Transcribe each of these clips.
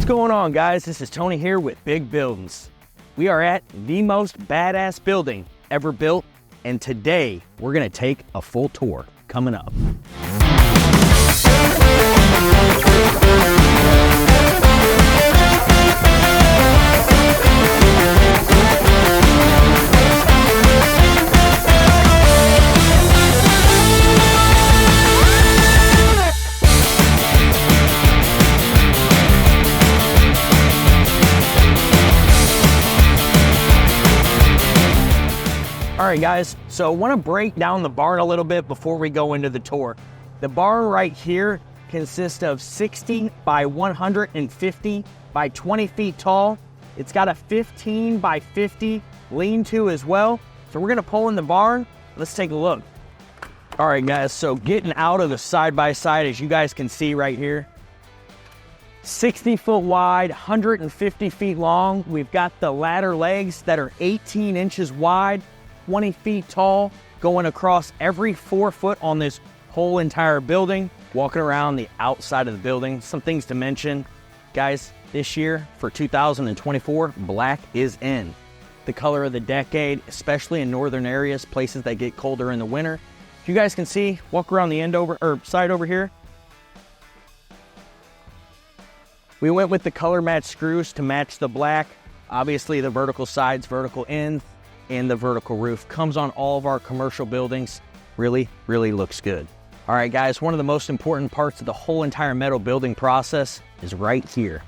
What's going on, guys? This is Tony here with Big Buildings. We are at the most badass building ever built, and today we're gonna take a full tour coming up. All right, guys, so I want to break down the barn a little bit before we go into the tour. The barn right here consists of 60 by 150 by 20 feet tall. It's got a 15 by 50 lean-to as well. So we're gonna pull in the barn. Let's take a look. All right, guys, so getting out of the side-by-side, as you guys can see right here, 60 foot wide, 150 feet long. We've got the ladder legs that are 18 inches wide, 20 feet tall, going across every 4 foot on this whole entire building. Walking around the outside of the building, some things to mention. Guys, this year for 2024, black is in. The color of the decade, especially in northern areas, places that get colder in the winter. If you guys can see, walk around the side over here. We went with the color match screws to match the black. Obviously the vertical sides, vertical ends, and the vertical roof comes on all of our commercial buildings. Really looks good. All right, guys, one of the most important parts of the whole entire metal building process is right here.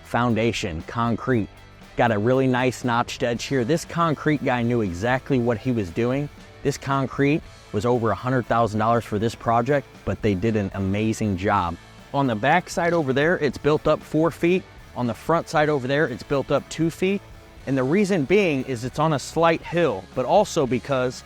Foundation, concrete. Got a really nice notched edge here. This concrete guy knew exactly what he was doing. This concrete was over $100,000 for this project, but they did an amazing job. On the back side over there, it's built up 4 feet. On the front side over there, it's built up 2 feet. And the reason being is it's on a slight hill, but also because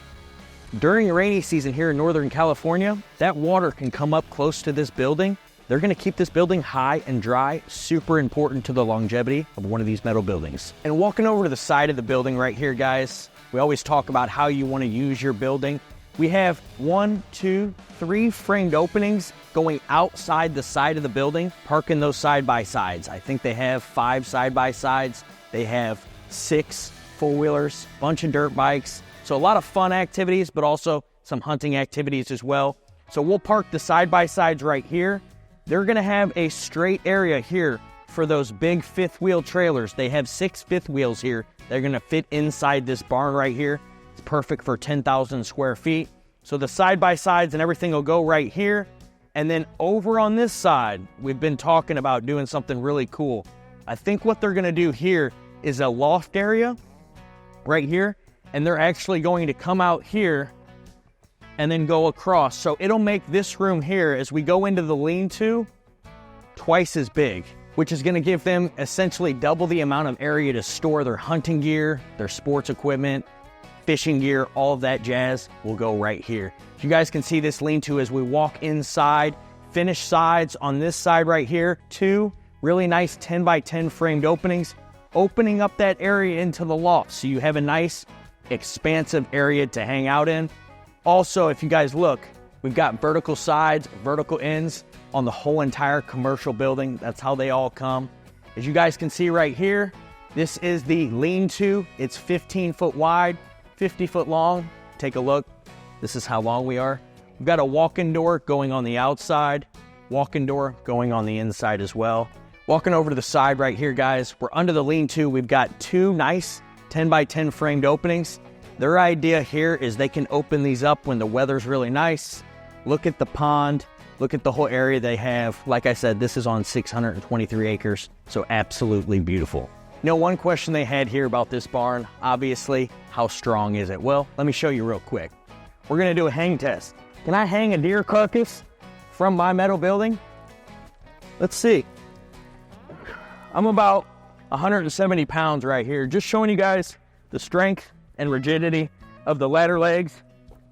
during the rainy season here in Northern California, that water can come up close to this building. They're gonna keep this building high and dry, super important to the longevity of one of these metal buildings. And walking over to the side of the building right here, guys, we always talk about how you wanna use your building. We have 1, 2, 3 framed openings going outside the side of the building, parking those side-by-sides. I think they have 5 side-by-sides. They have 6 four-wheelers, bunch of dirt bikes. So a lot of fun activities, but also some hunting activities as well. So we'll park the side-by-sides right here. They're gonna have a straight area here for those big 5th wheel trailers. They have 6 5th wheels here. They're gonna fit inside this barn right here. It's perfect for 10,000 square feet. So the side-by-sides and everything will go right here. And then over on this side, we've been talking about doing something really cool. I think what they're gonna do here is a loft area right here, and they're actually going to come out here and then go across. So it'll make this room here, as we go into the lean-to, twice as big, which is gonna give them essentially double the amount of area to store their hunting gear, their sports equipment, fishing gear, all of that jazz will go right here. You guys can see this lean-to as we walk inside. Finished sides on this side right here, 2 really nice 10 by 10 framed openings, opening up that area into the loft, so you have a nice expansive area to hang out in. Also, if you guys look, we've got vertical sides, vertical ends on the whole entire commercial building. That's how they all come. As you guys can see right here, this is the lean-to. It's 15 foot wide, 50 foot long. Take a look. This is how long we are. We've got a walk-in door going on the outside, walk-in door going on the inside as well. Walking over to the side right here, guys, we're under the lean-to. We've got 2 nice 10 by 10 framed openings. Their idea here is they can open these up when the weather's really nice. Look at the pond, look at the whole area they have. Like I said, this is on 623 acres, so absolutely beautiful. You know, one question they had here about this barn, obviously, how strong is it? Well, let me show you real quick. We're gonna do a hang test. Can I hang a deer carcass from my metal building? Let's see. I'm about 170 pounds right here, just showing you guys the strength and rigidity of the ladder legs,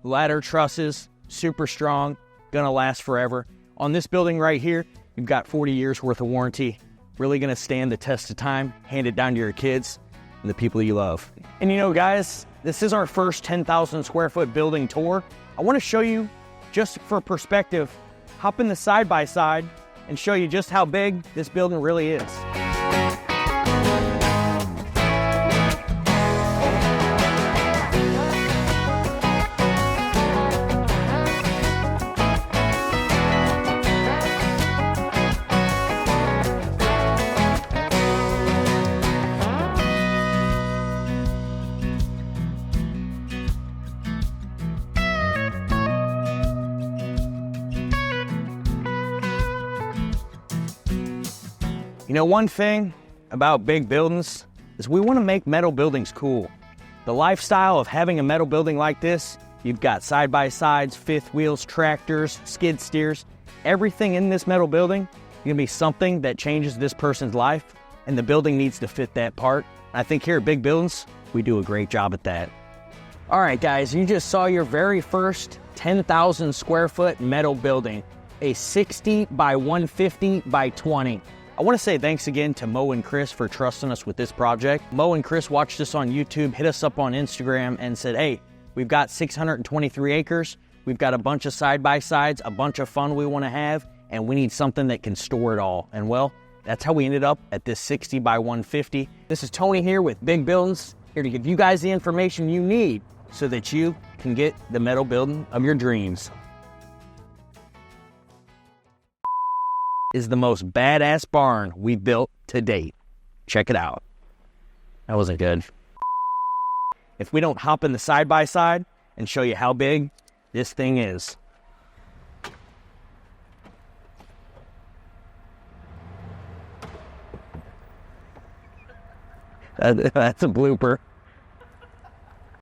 ladder trusses, super strong, gonna last forever. On this building right here, you've got 40 years worth of warranty, really gonna stand the test of time, hand it down to your kids and the people you love. And you know, guys, this is our first 10,000 square foot building tour. I wanna show you, just for perspective, hop in the side-by-side and show you just how big this building really is. You know, one thing about big buildings is we want to make metal buildings cool. The lifestyle of having a metal building like this, you've got side-by-sides, fifth wheels, tractors, skid steers, everything in this metal building is going to be something that changes this person's life, and the building needs to fit that part. I think here at Big Buildings, we do a great job at that. All right, guys, you just saw your very first 10,000 square foot metal building, a 60 by 150 by 20. I want to say thanks again to Moe and Chris for trusting us with this project. Moe and Chris watched us on YouTube, hit us up on Instagram, and said, hey, we've got 623 acres, we've got a bunch of side-by-sides, a bunch of fun we want to have, and we need something that can store it all. And well, that's how we ended up at this 60 by 150. This is Tony here with Big Buildings, here to give you guys the information you need so that you can get the metal building of your dreams. Is the most badass barn we built to date. Check it out. That wasn't good. If we don't hop in the side-by-side and show you how big this thing is. That's a blooper.